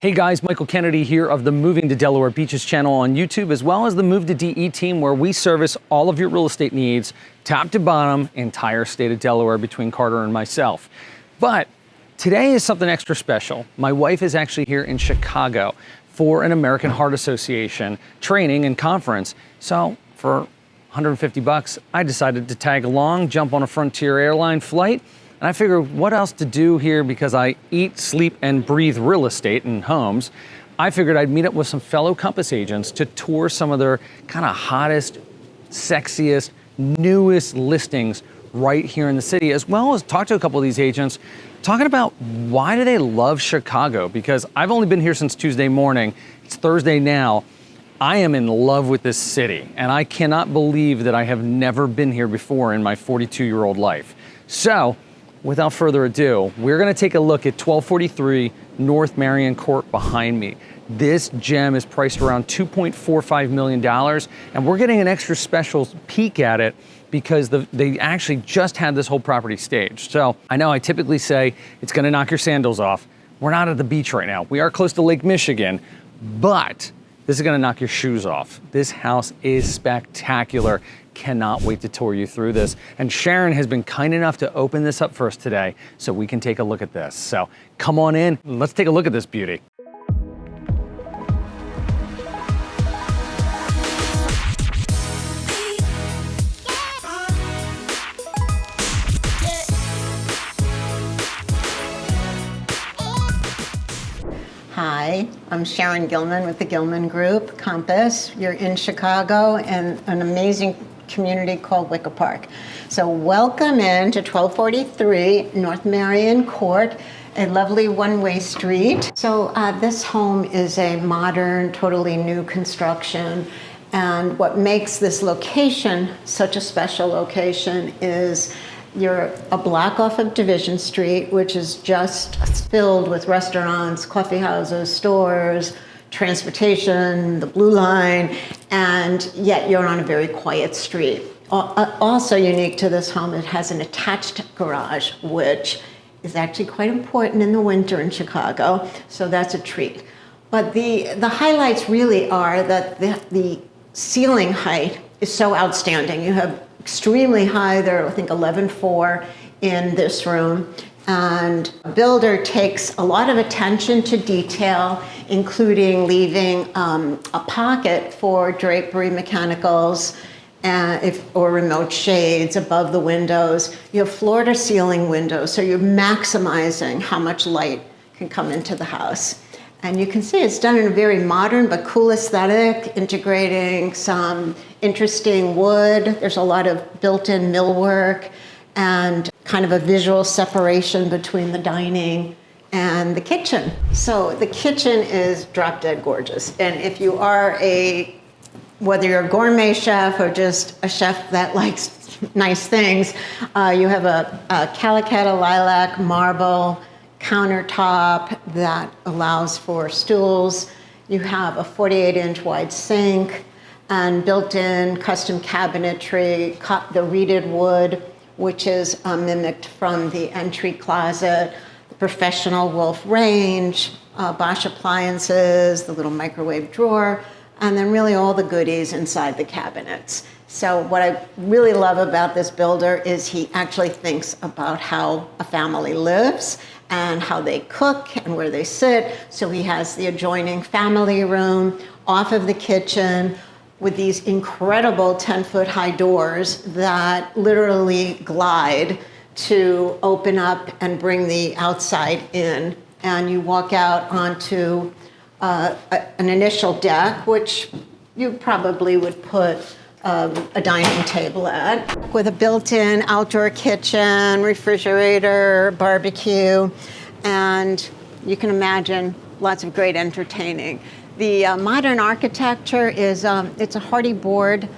Hey guys, Michael Kennedy here of the Moving to Delaware Beaches channel on YouTube, as well as the Move to DE team, where we service all of your real estate needs, top to bottom, entire state of Delaware between Carter and myself. But today is something extra special. My wife is actually here in Chicago for an American Heart Association training and conference. So for 150 bucks, I decided to tag along, jump on a Frontier airline flight. And I figured what else to do here, because I eat, sleep, and breathe real estate and homes. I figured I'd meet up with some fellow Compass agents to tour some of their kind of hottest, sexiest, newest listings right here in the city, as well as talk to a couple of these agents talking about why do they love Chicago, because I've only been here since Tuesday morning. It's Thursday now. I am in love with this city, and I cannot believe that I have never been here before in my 42-year-old life. So, without further ado, we're gonna take a look at 1243 North Marion Court behind me. This gem is priced around $2.45 million, and we're getting an extra special peek at it because they actually just had this whole property staged. So I know I typically say it's gonna knock your sandals off. We're not at the beach right now. We are close to Lake Michigan, but this is gonna knock your shoes off. This house is spectacular. Cannot wait to tour you through this. And Sharon has been kind enough to open this up for us today so we can take a look at this. So come on in, let's take a look at this beauty. Hi, I'm Sharon Gillman with the Gillman Group, Compass. You're in Chicago and an amazing community called Wicker Park. So welcome in to 1243 North Marion Court, a lovely one-way street. So this home is a modern, totally new construction. And what makes this location such a special location is you're a block off of Division Street, which is just filled with restaurants, coffee houses, stores, transportation, the Blue Line, and yet you're on a very quiet street. Also unique to this home, it has an attached garage, which is actually quite important in the winter in Chicago, so that's a treat. But the highlights really are that the ceiling height is so outstanding. You have extremely high, there are I think 11.4 in this room, and the builder takes a lot of attention to detail, including leaving a pocket for drapery mechanicals or remote shades above the windows. You have floor to ceiling windows, so you're maximizing how much light can come into the house. And you can see it's done in a very modern but cool aesthetic, integrating some interesting wood. There's a lot of built-in millwork and kind of a visual separation between the dining and the kitchen. So the kitchen is drop dead gorgeous. And if you are whether you're a gourmet chef or just a chef that likes nice things, you have a Calicut lilac marble countertop that allows for stools. You have a 48-inch wide sink and built-in custom cabinetry, the reeded wood, which is mimicked from the entry closet, the professional Wolf range, Bosch appliances, the little microwave drawer, and then really all the goodies inside the cabinets. So what I really love about this builder is he actually thinks about how a family lives and how they cook and where they sit. So he has the adjoining family room off of the kitchen with these incredible 10-foot high doors that literally glide to open up and bring the outside in. And you walk out onto an initial deck, which you probably would put a dining table at, with a built-in outdoor kitchen, refrigerator, barbecue, and you can imagine lots of great entertaining. The modern architecture is, it's a hardy board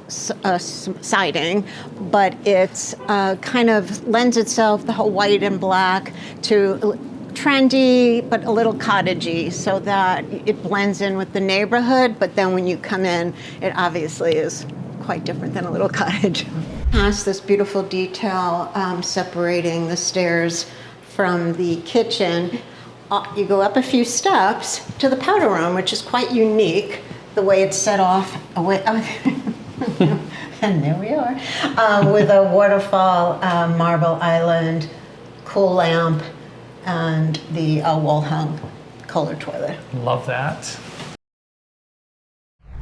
siding, but it's kind of lends itself, the whole white and black, to trendy but a little cottagey, so that it blends in with the neighborhood, but then when you come in, it obviously is quite different than a little cottage. Has this beautiful detail separating the stairs from the kitchen. you go up a few steps to the powder room, which is quite unique, the way it's set off away. And there we are, with a waterfall, marble island, cool lamp, and the wall-hung Kohler toilet. Love that.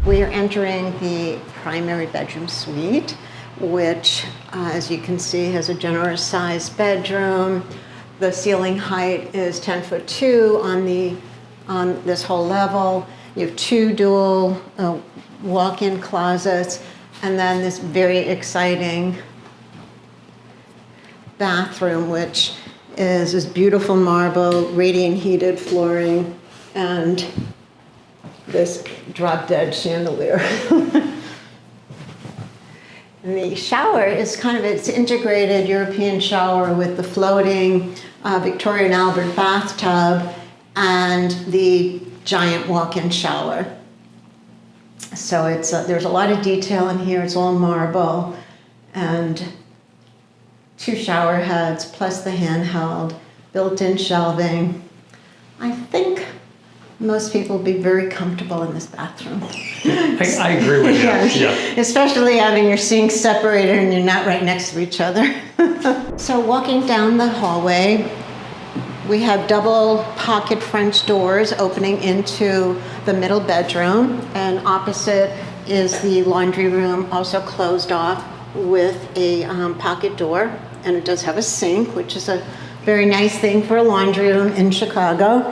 We are entering the primary bedroom suite, which, as you can see, has a generous sized bedroom. The ceiling height is 10'2" on this whole level. You have 2 dual walk-in closets, and then this very exciting bathroom, which is this beautiful marble, radiant heated flooring, and this drop-dead chandelier. And the shower is it's integrated European shower with the floating Victoria and Albert bathtub and the giant walk-in shower. So there's a lot of detail in here. It's all marble, and 2 shower heads plus the handheld, built-in shelving. I think most people will be very comfortable in this bathroom. I agree with you. Yes. Yeah. Especially having your sinks separated and you're not right next to each other. So walking down the hallway, we have double pocket French doors opening into the middle bedroom, and opposite is the laundry room, also closed off with a pocket door, and it does have a sink, which is a very nice thing for a laundry room in Chicago.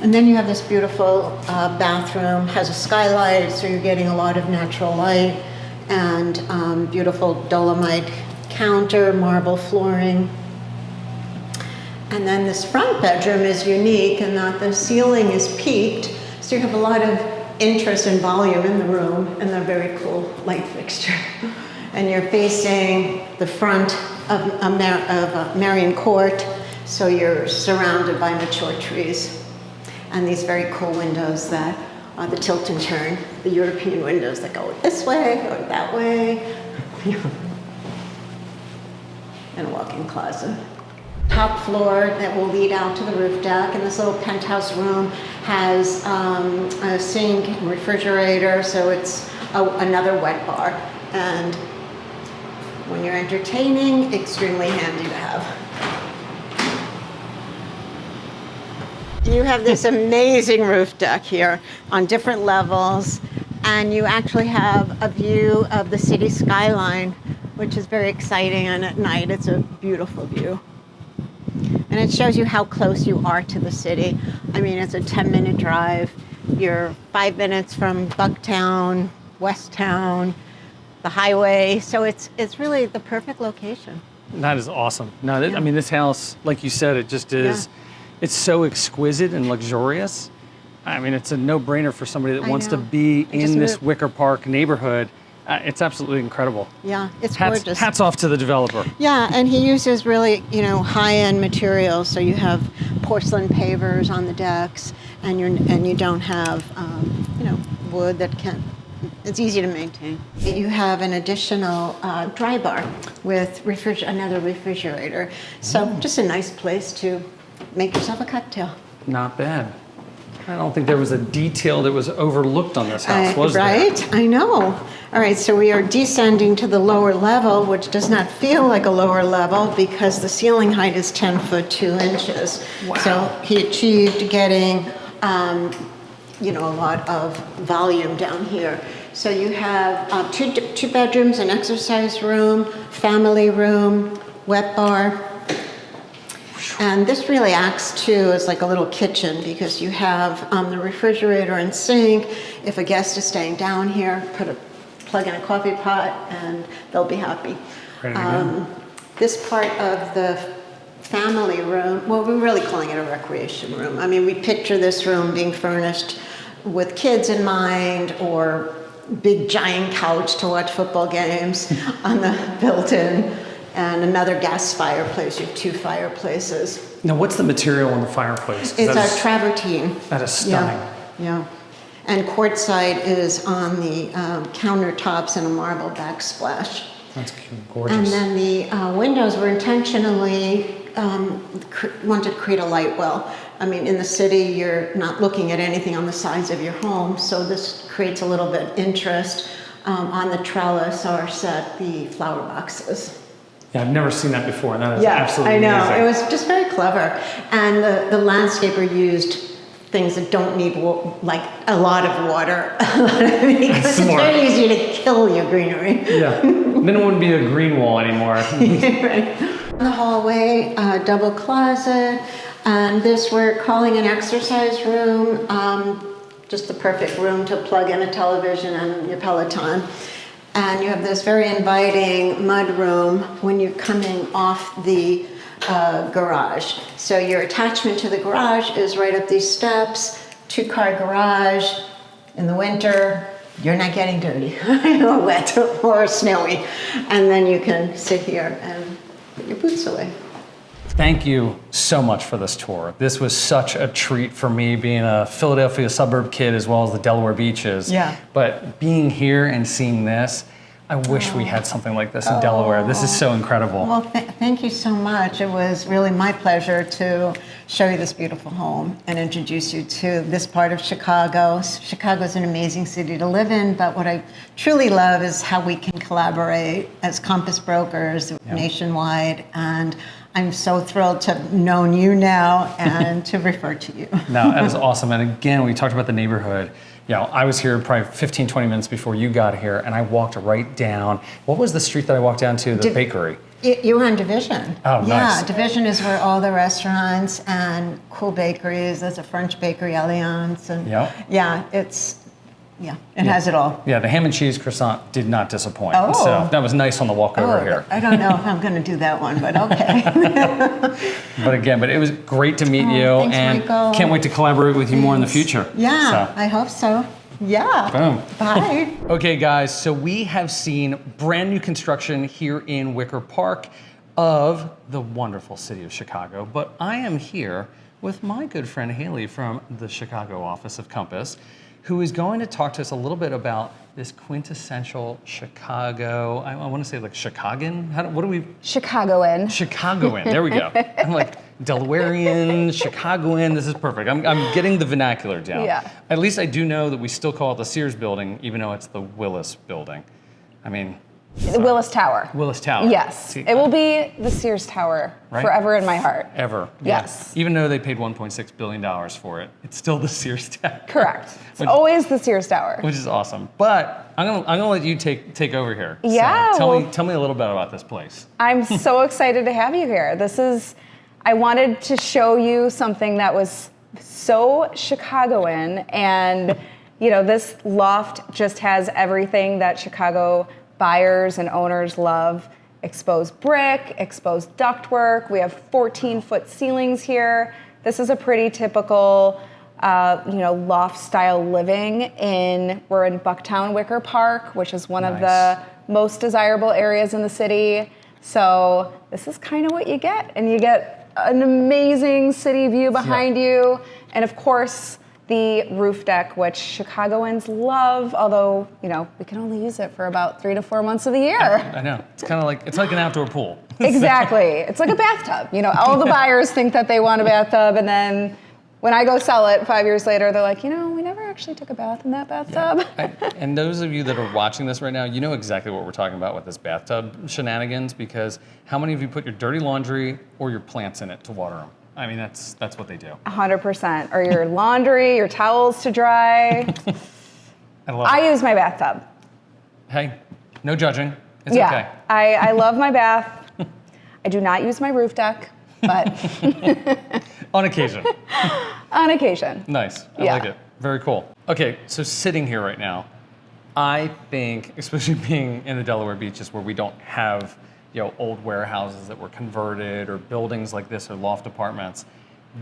And then you have this beautiful bathroom, has a skylight, so you're getting a lot of natural light, and beautiful dolomite counter, marble flooring. And then this front bedroom is unique in that the ceiling is peaked, so you have a lot of interest and volume in the room, and a very cool light fixture. And you're facing the front of Marion Court, so you're surrounded by mature trees. And these very cool windows that are the tilt and turn, the European windows that go this way or that way. And a walk-in closet. Top floor that will lead out to the roof deck, and this little penthouse room has a sink and refrigerator, so it's another wet bar. And when you're entertaining, extremely handy to have. You have this amazing roof deck here on different levels, and you actually have a view of the city skyline, which is very exciting, and at night it's a beautiful view. And it shows you how close you are to the city. I mean, it's a 10-minute drive. You're 5 minutes from Bucktown, Westtown, the highway, so it's really the perfect location. That is awesome. No, I mean, this house, like you said, it just is, it's so exquisite and luxurious. I mean, it's a no-brainer for somebody that wants to be in this Wicker Park neighborhood. It's absolutely incredible. Yeah, it's gorgeous. Hats off to the developer. Yeah, and he uses really, high-end materials. So you have porcelain pavers on the decks, and you don't have, wood that it's easy to maintain. You have an additional dry bar with another refrigerator. So just a nice place to make yourself a cocktail. Not bad. I don't think there was a detail that was overlooked on this house, was there? Right? I know. All right, so we are descending to the lower level, which does not feel like a lower level because the ceiling height is 10'2". Wow. So he achieved getting, a lot of volume down here. So you have two bedrooms, an exercise room, family room, wet bar. And this really acts too as like a little kitchen because you have the refrigerator and sink. If a guest is staying down here, plug in a coffee pot and they'll be happy. This part of the family room, well, we're really calling it a recreation room. I mean, we picture this room being furnished with kids in mind or big giant couch to watch football games on the built-in. And another gas fireplace. You have 2 fireplaces. Now, what's the material on the fireplace? It's a travertine. That is stunning. Yeah. And quartzite is on the countertops and a marble backsplash. That's gorgeous. And then the windows were intentionally wanted to create a light well. I mean, in the city, you're not looking at anything on the sides of your home, so this creates a little bit of interest. On the trellis are set the flower boxes. Yeah, I've never seen that before, and that is absolutely amazing. I know. It was just very clever. And the landscaper used things that don't need like a lot of water because it's very easy to kill your greenery. Yeah, then it wouldn't be a green wall anymore. Right. In the hallway, double closet, and this we're calling an exercise room. Just the perfect room to plug in a television and your Peloton. And you have this very inviting mud room when you're coming off the garage. So your attachment to the garage is right up these steps, 2-car garage. In the winter, you're not getting dirty or wet or snowy. And then you can sit here and put your boots away. Thank you so much for this tour. This was such a treat for me, being a Philadelphia suburb kid as well as the Delaware beaches. Yeah. But being here and seeing this, I wish we had something like this in Delaware. This is so incredible. Well, thank you so much. It was really my pleasure to show you this beautiful home and introduce you to this part of Chicago. Chicago is an amazing city to live in, but what I truly love is how we can collaborate as Compass brokers nationwide. And I'm so thrilled to have known you now and to refer to you. No, that was awesome. And again, we talked about the neighborhood. You know, I was here probably 15, 20 minutes before you got here, and I walked right down. What was the street that I walked down to? The bakery. You were on Division. Oh, nice. Yeah, Division is where all the restaurants and cool bakeries. There's a French bakery, Alliance, and it has it all. Yeah, the ham and cheese croissant did not disappoint. Oh. So that was nice on the walk over here. I don't know if I'm going to do that one, but okay. But it was great to meet you, thanks, and Michael. can't wait to collaborate with you more in the future. Yeah, So. I hope so. Yeah. Boom. Bye. Okay, guys, so we have seen brand new construction here in Wicker Park of the wonderful city of Chicago, but I am here with my good friend Hayley from the Chicago office of Compass, who is going to talk to us a little bit about this quintessential Chicago, I want to say like Chicagoan? What do we? Chicagoan. Chicagoan, there we go. I'm like, Delawarean, Chicagoan, this is perfect. I'm getting the vernacular down. Yeah. At least I do know that we still call it the Sears building, even though it's the Willis building. I mean. The Willis Tower. Willis Tower. Yes. See, it will be the Sears Tower forever in my heart. Ever. Yes. Yeah. Even though they paid $1.6 billion for it, it's still the Sears Tower. Correct. It's always the Sears Tower. Which is awesome. But I'm gonna let you take over here. Yeah. So tell me a little bit about this place. I'm so excited to have you here. I wanted to show you something that was so Chicagoan, and this loft just has everything that Chicago buyers and owners love. Exposed brick, exposed ductwork. We have 14-foot ceilings here. This is a pretty typical, loft-style living we're in Bucktown, Wicker Park, which is one of the most desirable areas in the city. So this is kind of what you get, and you get an amazing city view behind you, and of course, the roof deck, which Chicagoans love, although, we can only use it for about 3 to 4 months of the year. I know. It's kind of like, it's like an outdoor pool. Exactly. It's like a bathtub. All the buyers think that they want a bathtub, and then when I go sell it 5 years later, they're like, we never actually took a bath in that bathtub. Yeah. And those of you that are watching this right now, you know exactly what we're talking about with this bathtub shenanigans, because how many of you put your dirty laundry or your plants in it to water them? I mean, that's what they do. 100%. Or your laundry, your towels to dry. I use my bathtub. Hey, no judging. It's okay. I love my bath. I do not use my roof deck, but on occasion. On occasion. Nice. I like it. Very cool. Okay, so sitting here right now, I think, especially being in the Delaware beaches where we don't have old warehouses that were converted or buildings like this or loft apartments,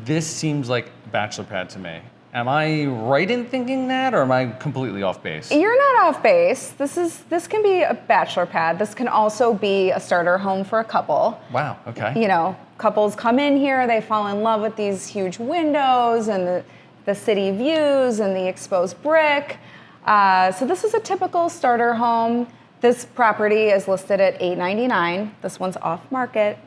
this seems like a bachelor pad to me. Am I right in thinking that, or am I completely off base? You're not off base. This can be a bachelor pad. This can also be a starter home for a couple. Wow, okay. Couples come in here, they fall in love with these huge windows and the city views and the exposed brick. So this is a typical starter home. This property is listed at $899. This one's off market.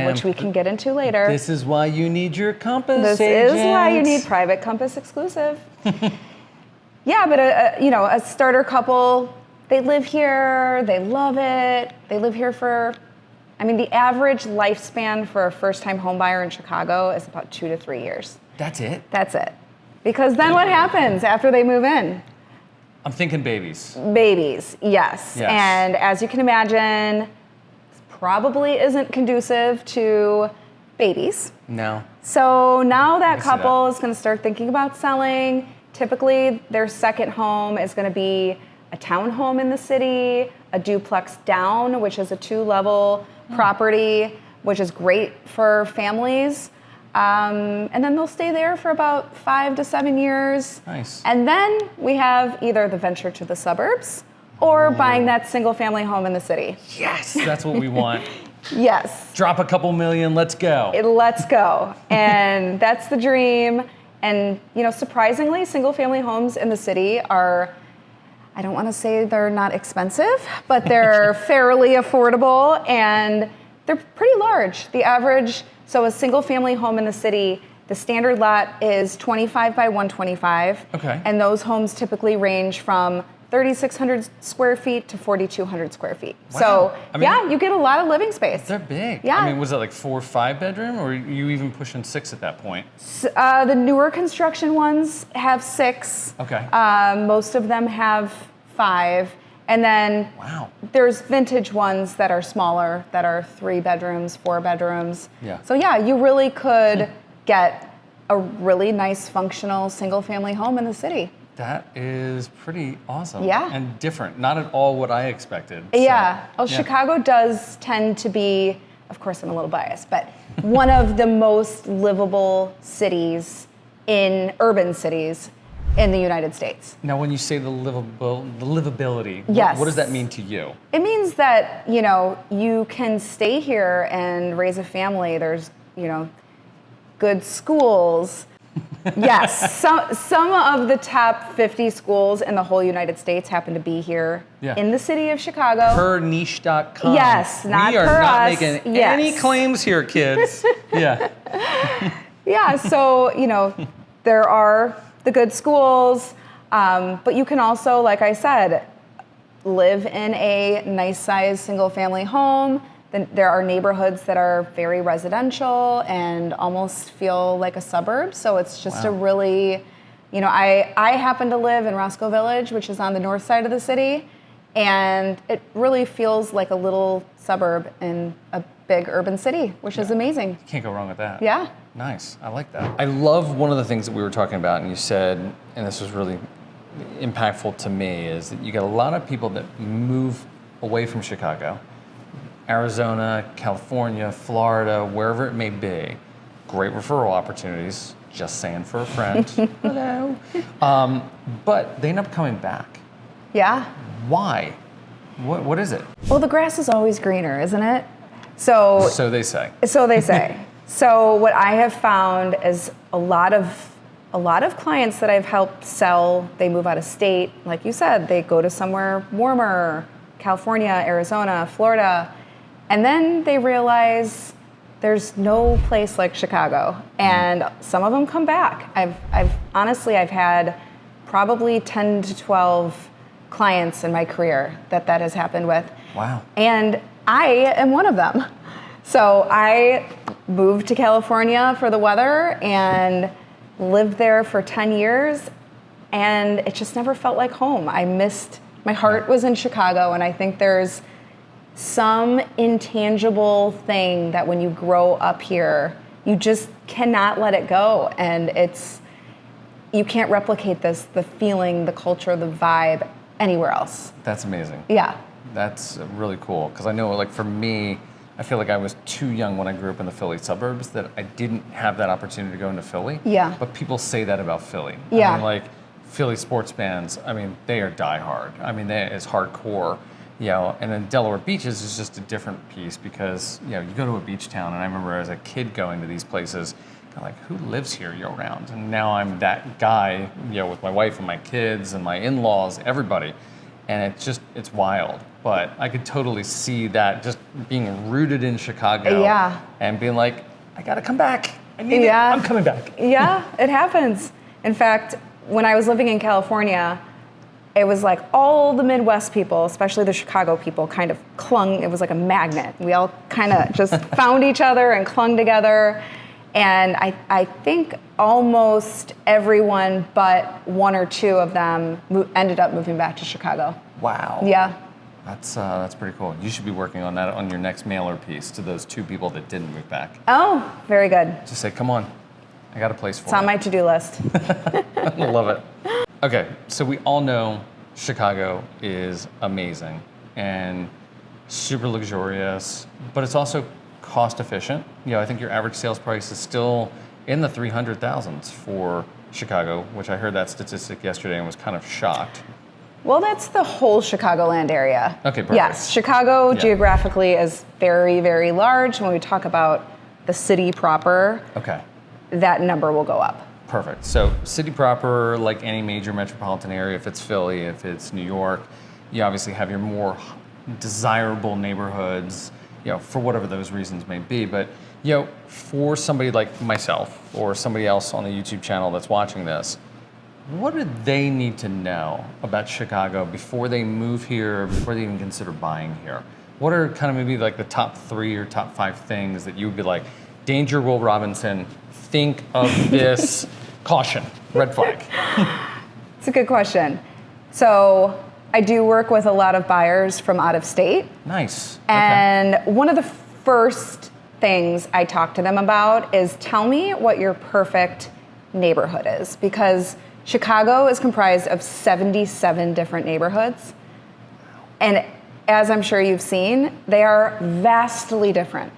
which we can get into later. This is why you need your Compass This agent. is why you need private Compass exclusive. Yeah, but a starter couple, they live here, they love it. They live here the average lifespan for a first-time home buyer in Chicago is about 2 to 3 years. That's it? That's it. Because then what happens after they move in? I'm thinking babies. Babies, yes. And as you can imagine, this probably isn't conducive to babies. No. So now that couple is going to start thinking about selling. Typically, their second home is going to be a townhome in the city, a duplex down, which is a 2-level property, which is great for families. And then they'll stay there for about 5 to 7 years. Nice. And then we have either the venture to the suburbs or buying that single family home in the city. Yes, that's what we want. Yes. Drop a couple million, let's go. Let's go. And that's the dream. And, surprisingly, single family homes in the city are, I don't want to say they're not expensive, but they're fairly affordable and they're pretty large. The average, so a single family home in the city, the standard lot is 25 by 125. Okay. And those homes typically range from 3,600 square feet to 4,200 square feet. Wow. So, you get a lot of living space. They're big. Yeah. Was it like 4 or 5 bedroom, or are you even pushing 6 at that point? The newer construction ones have 6. Okay. Most of them have 5. And then there's vintage ones that are smaller, that are 3 bedrooms, 4 bedrooms. Yeah. So you really could get a really nice functional single family home in the city. That is pretty awesome. Yeah. And different. Not at all what I expected. Yeah. Chicago does tend to be, of course I'm a little biased, but one of the most livable cities urban cities in the United States. Now, when you say the livability, yes. What does that mean to you? It means that, you can stay here and raise a family. There's, good schools. Yes, some of the top 50 schools in the whole United States happen to be here in the city of Chicago. Per niche.com. Yes, not we are per not us. making any claims here, kids. Yeah. Yeah, so, there are the good schools, but you can also, like I said, live in a nice sized single family home. Then there are neighborhoods that are very residential and almost feel like a suburb. So it's just a really, I happen to live in Roscoe Village, which is on the north side of the city. And it really feels like a little suburb in a big urban city, which is amazing. You can't go wrong with that. Yeah. Nice. I like that. I love one of the things that we were talking about, and you said, and this was really impactful to me, is that you got a lot of people that move away from Chicago, Arizona, California, Florida, wherever it may be. Great referral opportunities, just saying for a friend. Hello. But they end up coming back. Yeah. Why? What is it? Well, the grass is always greener, isn't it? So they say. So they say. So what I have found is a lot of clients that I've helped sell, they move out of state. Like you said, they go to somewhere warmer, California, Arizona, Florida, and then they realize there's no place like Chicago. And some of them come back. I've honestly had probably 10 to 12 clients in my career that has happened with. Wow. And I am one of them. So I moved to California for the weather and lived there for 10 years, and it just never felt like home. My heart was in Chicago, and I think there's some intangible thing that when you grow up here, you just cannot let it go. And you can't replicate the feeling, the culture, the vibe anywhere else. That's amazing. Yeah. That's really cool, because I know, like, for me, I feel like I was too young when I grew up in the Philly suburbs that I didn't have that opportunity to go into Philly. Yeah. But people say that about Philly. Yeah. I mean, like, Philly sports fans, they are diehard. It's hardcore, and then Delaware Beaches is just a different piece because, you go to a beach town, and I remember as a kid going to these places, kind of like, who lives here year round? And now I'm that guy, with my wife and my kids and my in-laws, everybody. and it's wild. But I could totally see that just being rooted in Chicago and being like, I gotta come back. I need it. I'm coming back. Yeah, it happens. In fact, when I was living in California, it was like all the Midwest people, especially the Chicago people, kind of clung. It was like a magnet. We all kind of just found each other and clung together. And I think almost everyone but one or two of them ended up moving back to Chicago. Wow. Yeah. That's pretty cool. You should be working on that on your next mailer piece to those 2 people that didn't move back. Oh, very good. Just say, come on, I got a place for It's on my to-do list. I love it. Okay, so we all know Chicago is amazing and super luxurious, but it's also cost efficient. I think your average sales price is still in the 300,000s for Chicago, which I heard that statistic yesterday and was kind of shocked. Well, that's the whole Chicagoland area. Okay, perfect. Yes, Chicago geographically is very, very large. When we talk about the city proper, that number will go up. Perfect. So city proper, like any major metropolitan area, if it's Philly, if it's New York, you obviously have your more desirable neighborhoods, for whatever those reasons may be. But, for somebody like myself or somebody else on the YouTube channel that's watching this, what do they need to know about Chicago before they move here, before they even consider buying here? What are kind of maybe like the top 3 or top 5 things that you would be like, danger, Will Robinson, think of this, caution, red flag? It's a good question. So I do work with a lot of buyers from out of state. Nice. And one of the first things I talk to them about is tell me what your perfect neighborhood is, because Chicago is comprised of 77 different neighborhoods. And as I'm sure you've seen, they are vastly different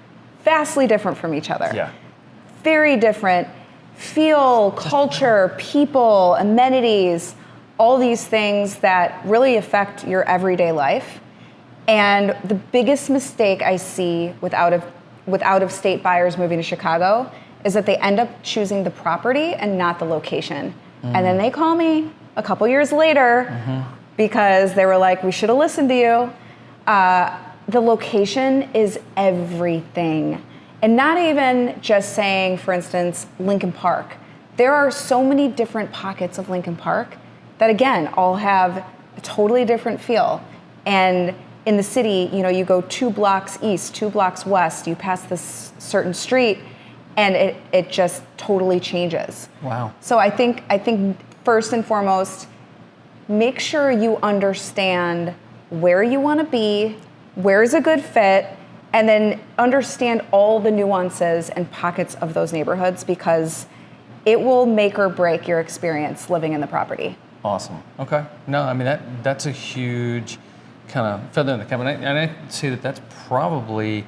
from each other. Yeah. Very different feel, culture, people, amenities, all these things that really affect your everyday life. And the biggest mistake I see with out-of-state buyers moving to Chicago is that they end up choosing the property and not the location. And then they call me a couple years later because they were like, we should have listened to you. The location is everything. And not even just saying, for instance, Lincoln Park. There are so many different pockets of Lincoln Park that, again, all have a totally different feel. And in the city, you go 2 blocks east, 2 blocks west, you pass this certain street, and it just totally changes. Wow. So I think first and foremost, make sure you understand where you want to be, where's a good fit, and then understand all the nuances and pockets of those neighborhoods, because it will make or break your experience living in the property. Awesome. Okay. No, I mean, that's a huge kind of feather in the cap. And I'd say that's probably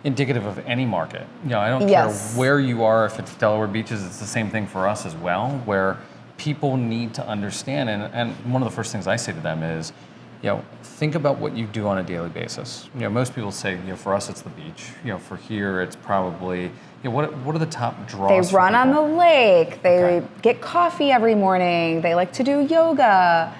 indicative of any market. I don't care where you are. If it's Delaware beaches, it's the same thing for us as well, where people need to understand. And one of the first things I say to them is, think about what you do on a daily basis. Most people say, for us, it's the beach. For here, it's probably, what are the top draws? They run on the lake. They get coffee every morning. They like to do yoga.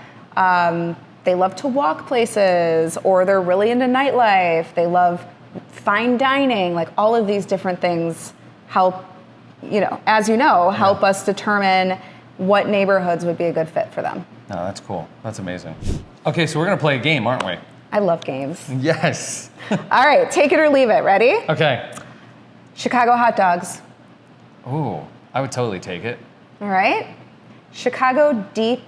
They love to walk places, or they're really into nightlife. They love fine dining. Like, all of these different things help, help us determine what neighborhoods would be a good fit for them. No, that's cool. That's amazing. Okay, so we're gonna play a game, aren't we? I love games. Yes. All right, take it or leave it. Ready? Okay. Chicago hot dogs. Ooh, I would totally take it. All right. Chicago deep,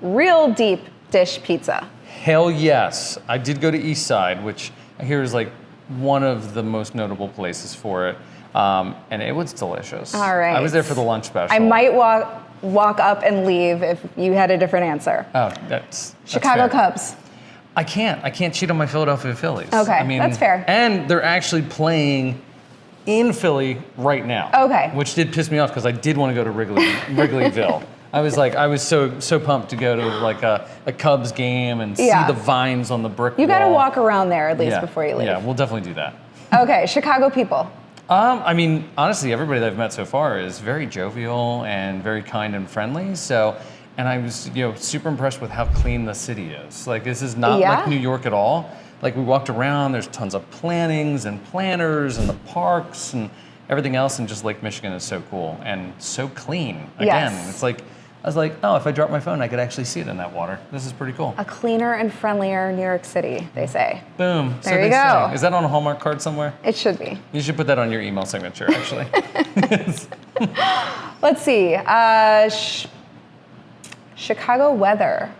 real deep dish pizza. Hell yes. I did go to East Side, which I hear is like one of the most notable places for it. And it was delicious. All right. I was there for the lunch special. I might walk up and leave if you had a different answer. Oh, that's Chicago fair. Cubs. I can't cheat on my Philadelphia Phillies. Okay, I mean, that's fair. And they're actually playing in Philly right now. Okay. Which did piss me off because I did want to go to Wrigleyville. I was so pumped to go to like a Cubs game and see the vines on the brick wall. You got to walk around there at least before you leave. Yeah, we'll definitely do that. Okay, Chicago people. I mean, honestly, everybody that I've met so far is very jovial and very kind and friendly. So and I was, super impressed with how clean the city is. Like, this is not Yeah. like New York at all. Like, we walked around, there's tons of plantings and planters and the parks and everything else, and just Lake Michigan is so cool and so clean. Again, Yes. it's like, I was like, oh, if I drop my phone, I could actually see it in that water. This is pretty cool. A cleaner and friendlier New York City, they say. Boom. There you go. Is that on a Hallmark card somewhere? It should be. You should put that on your email signature, actually. Let's see. Chicago weather.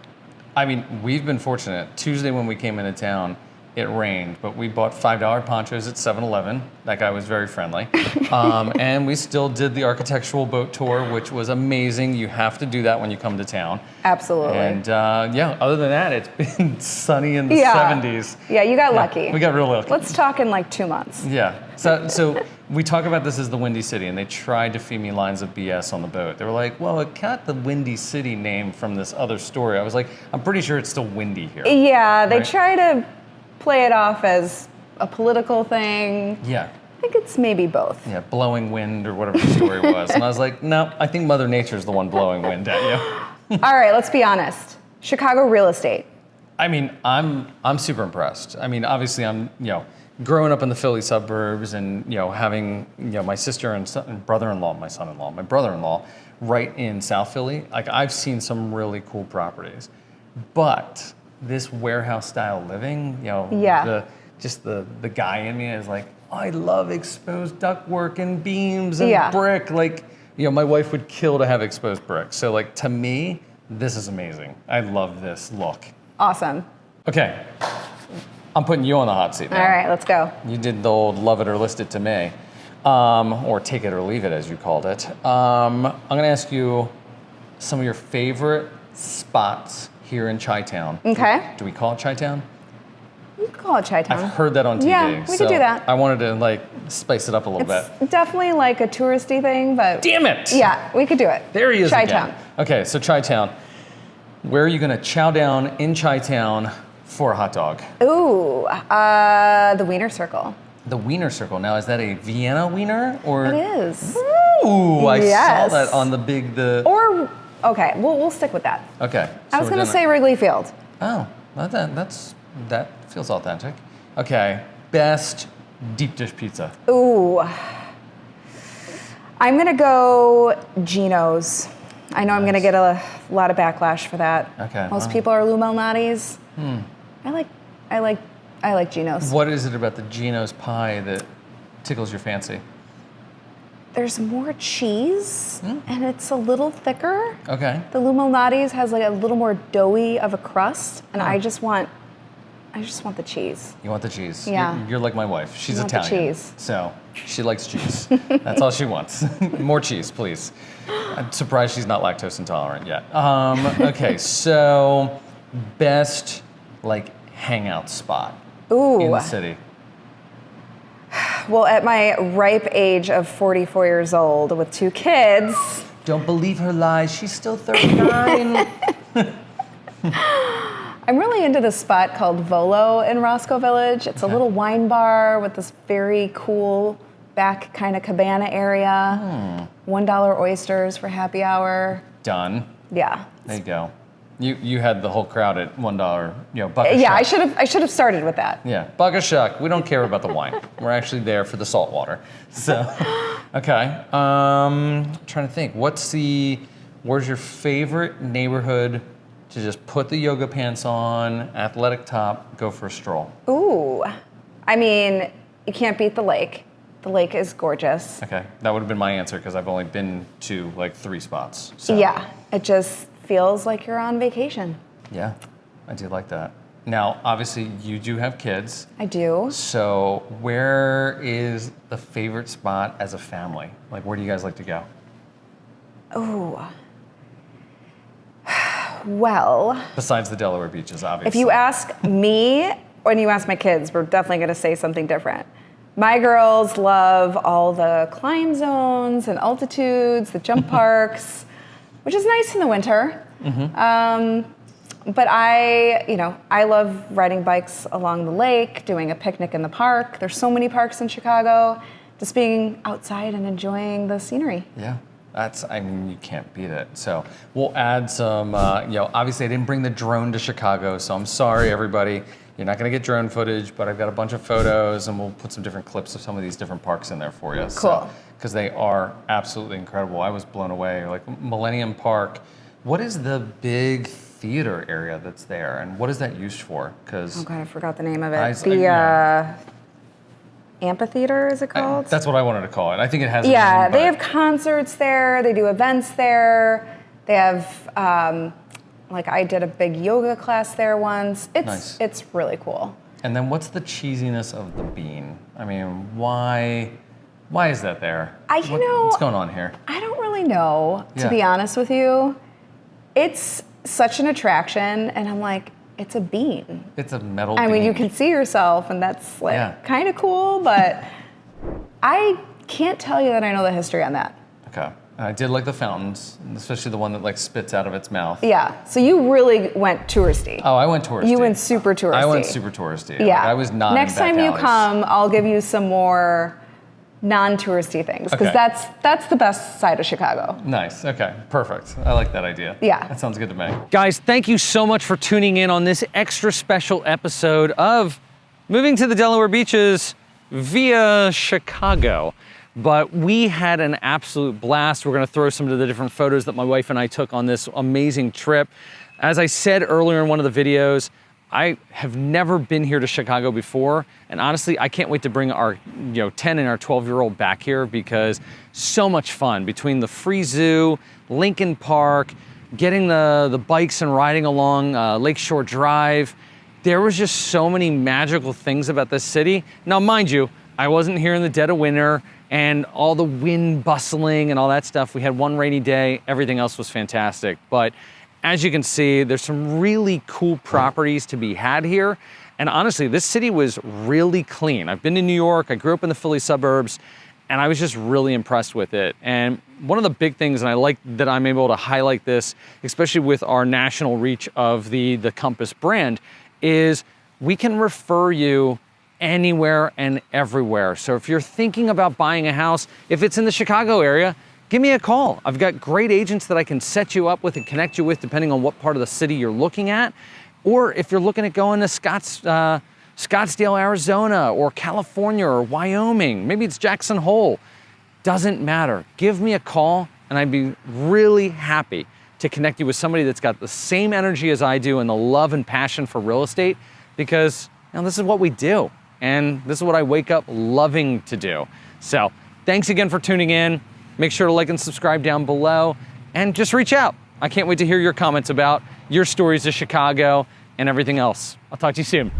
I mean, we've been fortunate. Tuesday when we came into town, it rained, but we bought $5 ponchos at 7-Eleven. That guy was very friendly. And we still did the architectural boat tour, which was amazing. You have to do that when you come to town. Absolutely. And other than that, it's been sunny in the 70s. Yeah, you got lucky. We got real lucky. Let's talk in like 2 months. Yeah. So we talk about this as the Windy City, and they tried to feed me lines of BS on the boat. They were like, well, it got the Windy City name from this other story. I was like, I'm pretty sure it's still windy here. Yeah, they Right? try to play it off as a political thing. Yeah. I think it's maybe both. Yeah, blowing wind or whatever the story was. And I was like, no, I think Mother Nature's the one blowing wind at you. All right, let's be honest. Chicago real estate. I mean, I'm super impressed. I mean, obviously I'm, growing up in the Philly suburbs and, having, my sister and brother-in-law, my son-in-law, my brother-in-law right in South Philly. Like, I've seen some really cool properties. But this warehouse style living, Yeah. the guy in me is like, oh, I love exposed ductwork and beams and Yeah. brick. Like, my wife would kill to have exposed brick. So like, to me, this is amazing. I love this look. Awesome. Okay, I'm putting you on the hot seat now. All right, let's go. You did the old love it or list it to me, or take it or leave it, as you called it. I'm gonna ask you some of your favorite spots here in Chi-Town. Okay. Do we call it Chi-Town? You can call it Chi-Town. I've heard that on TV. Yeah, we could do that. I wanted to spice it up a little bit. It's definitely like a touristy thing, but Damn it! yeah, we could do it. There he is Chi-Town. again. Okay, so Chi-Town. Where are you gonna chow down in Chi-Town for a hot dog? Ooh, the Wiener Circle. The Wiener Circle. Now, is that a Vienna Wiener or? It is. Ooh, I Yes. saw that on the big Or, okay, we'll stick with that. Okay. I was gonna say Wrigley Field. Oh, that feels authentic. Okay, best deep dish pizza. Ooh. I'm gonna go Geno's. I know I'm gonna get a lot of backlash for that. Okay, Most wow. people are Lou Malnati's. I like Geno's. What is it about the Geno's pie that tickles your fancy? There's more cheese and it's a little thicker. Okay. The Lou Malnati's has like a little more doughy of a crust, and Huh. I just want the cheese. You want the cheese? Yeah. You're like my wife. She's want the Italian. cheese. So she likes cheese. That's all she wants. More cheese, please. I'm surprised she's not lactose intolerant yet. Okay, so best hangout spot in the Ooh. city. Well, at my ripe age of 44 years old with 2 kids, Don't believe her lies. She's still 39. I'm really into this spot called Volo in Roscoe Village. It's a little wine bar with this very cool back kind of cabana area. $1 oysters for happy hour. Done. Yeah. There you go. You had the whole crowd at $1, bucket Yeah, shuck. I should have started with that. Yeah, bucket shuck. We don't care about the wine. We're actually there for the salt water. So, okay. Trying to think. Where's your favorite neighborhood to just put the yoga pants on, athletic top, go for a stroll? Ooh. I mean, you can't beat the lake. The lake is gorgeous. Okay, that would have been my answer because I've only been to 3 spots. So. Yeah, it just feels like you're on vacation. Yeah, I do like that. Now, obviously, you do have kids. I do. So where is the favorite spot as a family? Where do you guys like to go? Ooh. Well, Besides the Delaware beaches, obviously. if you ask me, when you ask my kids, we're definitely going to say something different. My girls love all the climb zones and altitudes, the jump parks, which is nice in the winter. But I love riding bikes along the lake, doing a picnic in the park. There's so many parks in Chicago. Just being outside and enjoying the scenery. Yeah. I mean, you can't beat it. So we'll add some, obviously I didn't bring the drone to Chicago, so I'm sorry, everybody. You're not gonna get drone footage, but I've got a bunch of photos and we'll put some different clips of some of these different parks in there for you. Cool. Because they are absolutely incredible. I was blown away. Like Millennium Park, what is the big theater area that's there and what is that used for? Because Oh God, I forgot the name of it. Amphitheater, is it called? That's what I wanted to call it. I think it has. Yeah, they have concerts there. They do events there. They have, like I did a big yoga class there once. Nice. It's really cool. And then what's the cheesiness of the bean? I mean, why is that there? What's going on here? I don't really know, to Yeah. be honest with you. It's such an attraction, and I'm like, it's a bean. It's a metal bean. I mean, you can see yourself, and that's like kind of cool, but I can't tell you that I know the history on that. Okay. And I did like the fountains, especially the one that like spits out of its mouth. Yeah, so you really went touristy. Oh, I went touristy. You went super touristy. I went super touristy. Yeah. Like, I was not Next in back time you alleys. come, I'll give you some more non-touristy things, because Okay. that's the best side of Chicago. Nice. Okay. Perfect. I like that idea. Yeah. That sounds good to me. Guys, thank you so much for tuning in on this extra special episode of Moving to the Delaware Beaches via Chicago. But we had an absolute blast. We're gonna throw some of the different photos that my wife and I took on this amazing trip. As I said earlier in one of the videos, I have never been here to Chicago before, and honestly, I can't wait to bring our 10 and our 12-year-old back here because so much fun between the free zoo, Lincoln Park, getting the bikes and riding along Lakeshore Drive. There was just so many magical things about this city. Now, mind you, I wasn't here in the dead of winter and all the wind bustling and all that stuff. We had one rainy day, everything else was fantastic. But as you can see, there's some really cool properties to be had here. And honestly, this city was really clean. I've been to New York, I grew up in the Philly suburbs, and I was just really impressed with it. And one of the big things, and I like that I'm able to highlight this, especially with our national reach of the Compass brand, is we can refer you anywhere and everywhere. So if you're thinking about buying a house, if it's in the Chicago area, give me a call. I've got great agents that I can set you up with and connect you with depending on what part of the city you're looking at. Or if you're looking at going to Scottsdale, Arizona, or California, or Wyoming, maybe it's Jackson Hole, doesn't matter. Give me a call and I'd be really happy to connect you with somebody that's got the same energy as I do and the love and passion for real estate, because this is what we do. And this is what I wake up loving to do. So thanks again for tuning in. Make sure to like and subscribe down below and just reach out. I can't wait to hear your comments about your stories of Chicago and everything else. I'll talk to you soon.